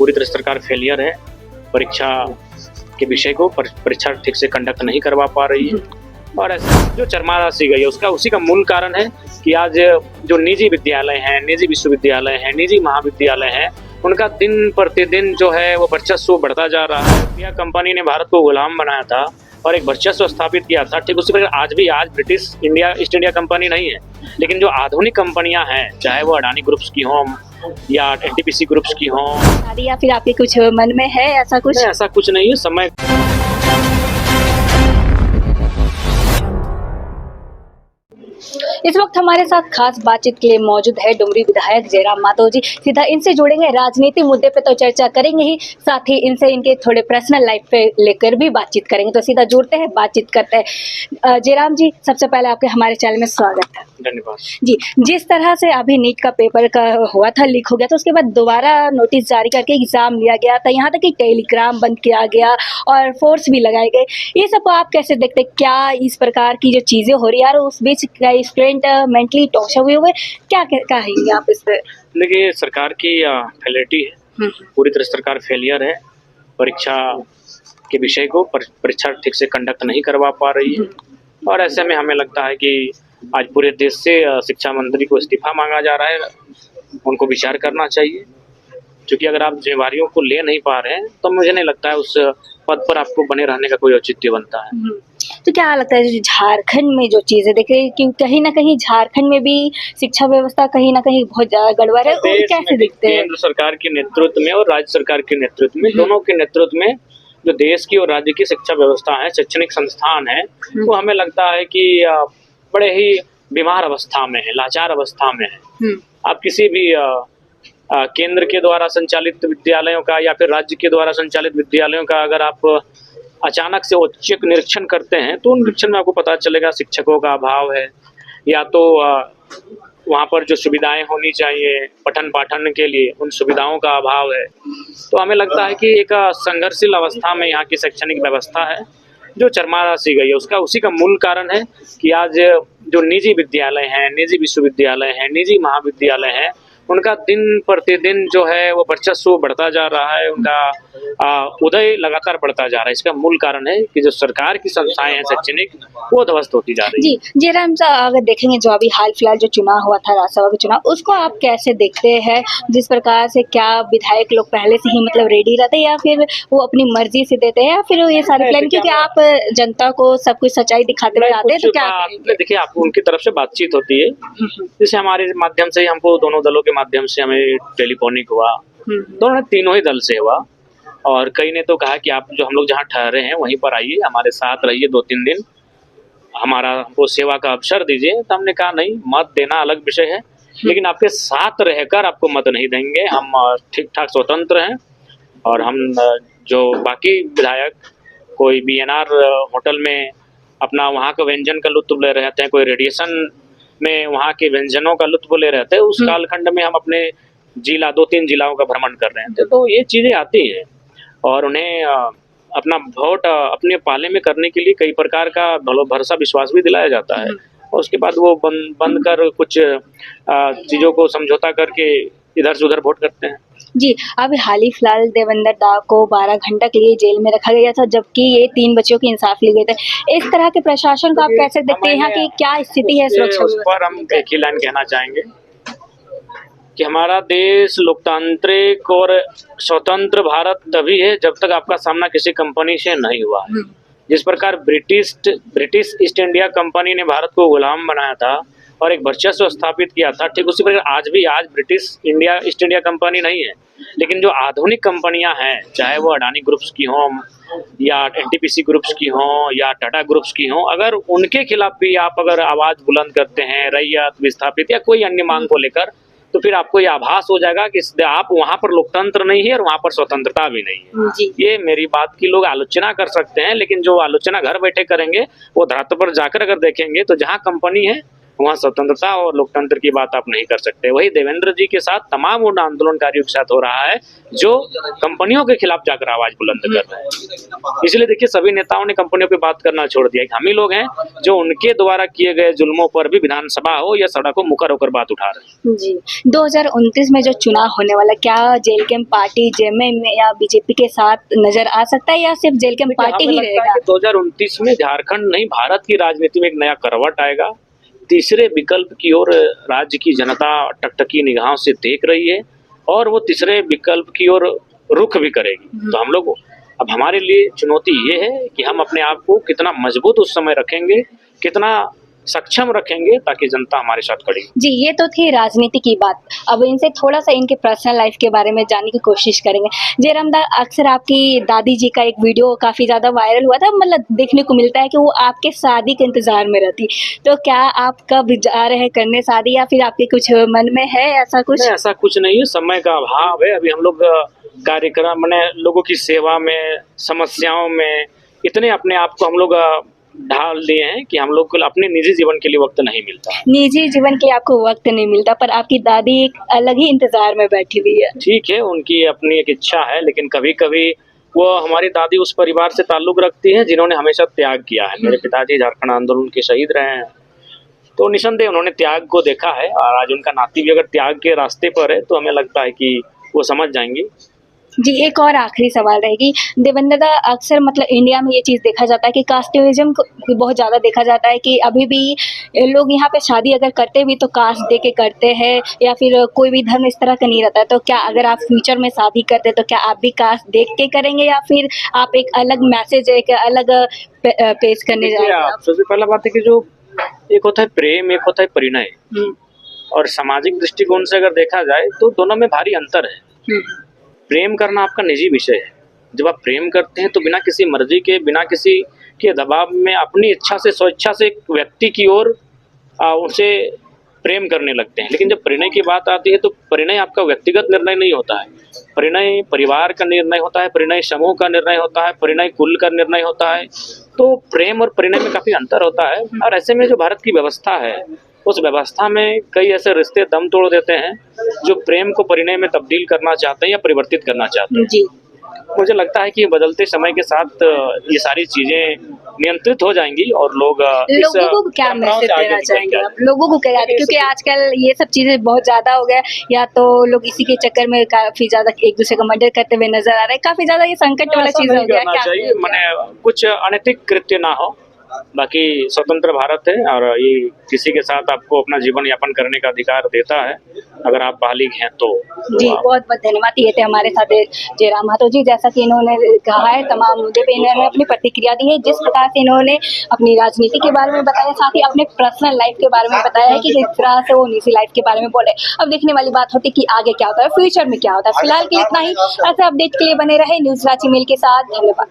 पूरी तरह सरकार फेलियर है। परीक्षा के विषय को परीक्षा ठीक से कंडक्ट नहीं करवा पा रही है और ऐसा जो चरमरा सी गई है उसका उसी का मूल कारण है कि आज जो निजी विद्यालय हैं, निजी विश्वविद्यालय हैं, निजी महाविद्यालय हैं, उनका दिन प्रतिदिन जो है वो वर्चस्व बढ़ता जा रहा है। इंडिया कंपनी ने भारत को गुलाम बनाया था और एक वर्चस्व स्थापित किया था। ठीक उसी प्रकार आज British India east India company नहीं है, लेकिन जो आधुनिक कंपनियां हैं, चाहे वो अडानी ग्रुप्स की हों या एनटीपीसी ग्रुप्स की हों, या फिर आपके कुछ मन में है ऐसा कुछ? नहीं, ऐसा कुछ नहीं है। समय इस वक्त हमारे साथ खास बातचीत के लिए मौजूद है डुमरी विधायक जयराम माधव जी। सीधा इनसे जुड़ेंगे, राजनीति मुद्दे पे तो चर्चा करेंगे ही, साथ ही इनसे इनके थोड़े पर्सनल लाइफ पे लेकर भी बातचीत करेंगे। तो सीधा जुड़ते हैं, बातचीत करते हैं। जयराम जी, सबसे पहले आपके हमारे चैनल में स्वागत है। धन्यवाद जी। जिस तरह से अभी नीट का पेपर का हुआ था, लीक हो गया था, उसके बाद दोबारा नोटिस जारी करके एग्जाम लिया गया था, यहाँ तक कि टेलीग्राम बंद किया गया और फोर्स भी लगाए गए। ये सब आप कैसे देखते हैं? क्या इस प्रकार की जो चीजें हो रही है और उस बीच स्टूडेंट मेंटली टॉर्चर हुए, क्या कहेंगे आप इस पे? देखिए, सरकार की फेलियरिटी है। पूरी तरह सरकार फेलियर है। परीक्षा के विषय को परीक्षा ठीक से कंडक्ट नहीं करवा पा रही है और ऐसे में हमें लगता है कि आज पूरे देश से शिक्षा मंत्री को इस्तीफा मांगा जा रहा है। उनको विचार करना चाहिए, क्योंकि अगर आप जिम्मेवारियों को ले नहीं पा रहे हैं तो मुझे नहीं लगता है उस पद पर आपको बने रहने का कोई औचित्य बनता है। तो क्या लगता है झारखंड में जो चीजें देखे कि कहीं ना कहीं झारखंड में भी शिक्षा व्यवस्था कहीं ना कहीं बहुत ज्यादा गड़बड़ है, कैसे देखते हैं? केंद्र सरकार के नेतृत्व में और राज्य सरकार के नेतृत्व में, दोनों के नेतृत्व में जो देश की और राज्य की शिक्षा व्यवस्था है, शैक्षणिक संस्थान है, वो हमें लगता है कि बड़े ही बीमार अवस्था में है, लाचार अवस्था में है। आप किसी भी केंद्र के द्वारा संचालित विद्यालयों का या फिर राज्य के द्वारा संचालित विद्यालयों का अगर आप अचानक से औचक निरीक्षण करते हैं तो उन निरीक्षण में आपको पता चलेगा शिक्षकों का अभाव है, या तो वहाँ पर जो सुविधाएं होनी चाहिए पठन पाठन के लिए उन सुविधाओं का अभाव है। तो हमें लगता है कि एक संघर्षशील अवस्था में यहाँ की शैक्षणिक व्यवस्था है जो चरमरा सी गई है। उसका उसी का मूल कारण है कि आज जो निजी विद्यालय हैं, निजी विश्वविद्यालय हैं, निजी महाविद्यालय हैं, उनका दिन प्रतिदिन जो है वो वर्चस्व बढ़ता जा रहा है, उनका उदय लगातार बढ़ता जा रहा है। इसका मूल कारण है कि जो सरकार की संस्थाएं हैं शैक्षणिक, वो ध्वस्त होती जा रही है। जी। जयराम साहब, अगर देखेंगे जो अभी हाल फिलहाल जो चुनाव हुआ था, राज्यसभा का चुनाव, उसको आप कैसे देखते हैं? जिस प्रकार से क्या विधायक लोग पहले से ही मतलब रेडी रहते हैं या फिर वो अपनी मर्जी से देते हैं या फिर ये सारे प्लान, क्योंकि आप जनता को सब कुछ सच्चाई दिखाते हुए आते हैं, तो क्या करेंगे? देखिए, आप उनकी तरफ से बातचीत होती है, जैसे हमारे माध्यम से हमको दोनों दलों के माध्यम से हमें टेलीफोनिक हुआ, दोनों तीनों ही दल से हुआ, और कई ने तो कहा कि आप जो हम लोग जहाँ ठहरे हैं वहीं पर आइए, हमारे साथ रहिए 2-3 दिन, हमको सेवा का अवसर दीजिए। तो हमने कहा नहीं, मत देना अलग विषय है, लेकिन आपके साथ रहकर आपको मत नहीं देंगे। हम ठीक ठाक स्वतंत्र हैं और हम जो बाकी विधायक कोई बीएनआर होटल में अपना वहाँ के व्यंजन का लुत्फ ले रहे हैं, कोई रेडिएशन में वहाँ के व्यंजनों का लुत्फ ले रहे थे, उस कालखंड में हम अपने जिला 2-3 जिलाओं का भ्रमण कर रहे थे। तो ये चीजें आती है और उन्हें अपना वोट अपने पाले में करने के लिए कई प्रकार का भरोसा विश्वास भी दिलाया जाता है और उसके बाद वो बंद कर कुछ चीजों को समझौता करके इधर से उधर वोट करते हैं। जी। अभी हाल ही फिलहाल देवेंद्र दा को 12 घंटा के लिए जेल में रखा गया था, जबकि ये 3 बच्चों की इंसाफ ली गई थी। इस तरह के प्रशासन को आप कैसे देखते हैं? यहाँ की क्या स्थिति है सुरक्षा? उस पर हम एक ही लाइन कहना चाहेंगे कि हमारा देश लोकतांत्रिक और स्वतंत्र भारत तभी है जब तक आपका सामना किसी कंपनी से नहीं हुआ है। जिस प्रकार ब्रिटिश ईस्ट इंडिया कंपनी ने भारत को गुलाम बनाया था और एक वर्चस्व स्थापित किया था, ठीक उसी प्रकार आज British India east India company नहीं है, लेकिन जो आधुनिक कंपनियां हैं, चाहे वो अडानी ग्रुप्स की हों या एनटीपीसी ग्रुप्स की हों या टाटा ग्रुप्स की हों, अगर उनके खिलाफ भी आप अगर आवाज बुलंद करते हैं रैयत विस्थापित या कोई अन्य मांग को लेकर, तो फिर आपको ये आभास हो जाएगा कि आप वहाँ पर लोकतंत्र नहीं है और वहाँ पर स्वतंत्रता भी नहीं है। जी। ये मेरी बात की लोग आलोचना कर सकते हैं, लेकिन जो आलोचना घर बैठे करेंगे वो धरातल पर जाकर अगर देखेंगे तो जहाँ कंपनी है वहाँ स्वतंत्रता और लोकतंत्र की बात आप नहीं कर सकते। वही देवेंद्र जी के साथ तमाम उन आंदोलनकारियों के साथ हो रहा है जो कंपनियों के खिलाफ जाकर आवाज बुलंद कर रहे हैं। इसलिए देखिए सभी नेताओं ने कंपनियों पे बात करना छोड़ दिया। हम ही लोग हैं जो उनके द्वारा किए गए जुल्मों पर भी विधानसभा हो या सड़क हो मुखर होकर बात उठा रहे हैं। जी, 2029 में जो चुनाव होने वाला, क्या जेलकेम पार्टी जेएमएम या बीजेपी के साथ नजर आ सकता है या सिर्फ जेलकेम देखिए, पार्टी हमें ही लगता है रहेगा? कि 2029 में झारखंड नहीं भारत की राजनीति में एक नया करवट आएगा। तीसरे विकल्प की ओर राज्य की जनता टकटकी निगाहों से देख रही है और वो तीसरे विकल्प की ओर रुख भी करेगी। तो हम लोग अब हमारे लिए चुनौती ये है कि हम अपने आप को कितना मजबूत उस समय रखेंगे, कितना सक्षम रखेंगे ताकि जनता हमारे साथ खड़ी हो। जी, ये तो थी राजनीति की बात। अब इनसे थोड़ा-सा इनके पर्सनल लाइफ के बारे में जानने की कोशिश करेंगे। जयराम दा, अक्सर आपकी दादी जी का एक वीडियो काफ़ी ज़्यादा वायरल हुआ था, मतलब देखने को मिलता है कि वो आपके शादी के इंतज़ार में रहती। तो क्या आप कब जा रहे हैं करने शादी या फिर आपके कुछ मन में है ऐसा कुछ? नहीं, ऐसा कुछ नहीं है, समय का अभाव है। अभी हम लोग कार्यक्रम मने लोगों की सेवा में, समस्याओं में इतने अपने आप को हम लोग ढाल दिए हैं कि हम लोग को अपने निजी जीवन के लिए वक्त नहीं मिलता। निजी जीवन के आपको वक़्त नहीं मिलता, पर आपकी दादी एक अलग ही इंतज़ार में बैठी हुई है। ठीक है, उनकी अपनी एक इच्छा है, लेकिन कभी-कभी वो हमारी दादी उस परिवार से ताल्लुक़ रखती हैं जिन्होंने हमेशा त्याग किया है। मेरे पिताजी झारखंड आंदोलन के शहीद रहे हैं, तो निसंदेह उन्होंने त्याग को देखा है और आज उनका नाती भी अगर त्याग के रास्ते पर है, तो हमें लगता है कि वो समझ जाएँगी। जी, एक और आखिरी सवाल रहेगी। देवेंद्र दा, अक्सर मतलब इंडिया में ये चीज़ देखा जाता है कि कास्टिज़्म को बहुत ज़्यादा देखा जाता है कि अभी भी लोग यहाँ पे शादी अगर करते भी तो कास्ट दे के करते हैं या फिर कोई भी धर्म इस तरह का नहीं रहता है। तो क्या अगर आप फ्यूचर में शादी करते तो क्या आप भी कास्ट देख के करेंगे या फिर आप एक अलग मैसेज, एक अलग पेश करने देखिए, जाएँगे आप आप? सबसे पहला बात है कि जो एक होता है प्रेम, एक होता है परिणय हुँ, और सामाजिक दृष्टिकोण से अगर देखा जाए तो दोनों में भारी अंतर है। हुँ, प्रेम करना आपका निजी विषय है। जब आप प्रेम करते हैं तो बिना किसी मर्ज़ी के, बिना किसी के दबाव में अपनी इच्छा से, स्वेच्छा से एक व्यक्ति की ओर उसे प्रेम करने लगते हैं। लेकिन जब परिणय की बात आती है तो परिणय आपका व्यक्तिगत निर्णय नहीं होता है। परिणय परिवार का निर्णय होता है, परिणय समूह का निर्णय होता है, परिणय कुल का निर्णय होता है। तो प्रेम और परिणय में काफ़ी अंतर होता है और ऐसे में जो भारत की व्यवस्था है, उस व्यवस्था में कई ऐसे रिश्ते दम तोड़ देते हैं जो प्रेम को परिणय में तब्दील करना चाहते हैं या परिवर्तित करना चाहते हैं। जी। मुझे लगता है कि बदलते समय के साथ ये सारी चीज़ें नियंत्रित हो जाएँगी और लोग इस लोगों को क्या परंपराओं मैसेज से आगे देना निकल चाहेंगे के आप? लोगों को क्या, क्योंकि आजकल ये सब चीज़ें बहुत ज़्यादा हो गया है, या तो लोग इसी के चक्कर में काफ़ी ज़्यादा एक-दूसरे का मर्डर करते हुए नज़र आ रहे हैं। काफ़ी ज़्यादा ये संकट वाला ऐसा चीज़ हो नहीं गया है। करना क्या चाहिए, कहेंगे आप? मने कुछ अनैतिक कृत्य ना हो। बाकी स्वतंत्र भारत है और ये किसी के साथ आपको अपना जीवन यापन करने का अधिकार देता है, अगर आप बालिग हैं तो जी, आप बहुत-बहुत धन्यवाद। ये थे हमारे साथ जयराम माथुर जी। जैसा कि इन्होंने कहा है, तमाम मुद्दे पे इन्होंने अपनी प्रतिक्रिया दी है। जिस प्रकार से इन्होंने अपनी राजनीति के बारे में बताया, साथ ही अपने पर्सनल लाइफ के बारे में बताया है कि किस तरह से वो निजी लाइफ के बारे में बोले। अब देखने वाली बात होती है कि आगे क्या होता है, फ्यूचर में क्या होता है। फिलहाल के लिए इतना ही। ऐसे अपडेट के लिए बने रहे न्यूज़ रांची मेल के साथ। धन्यवाद।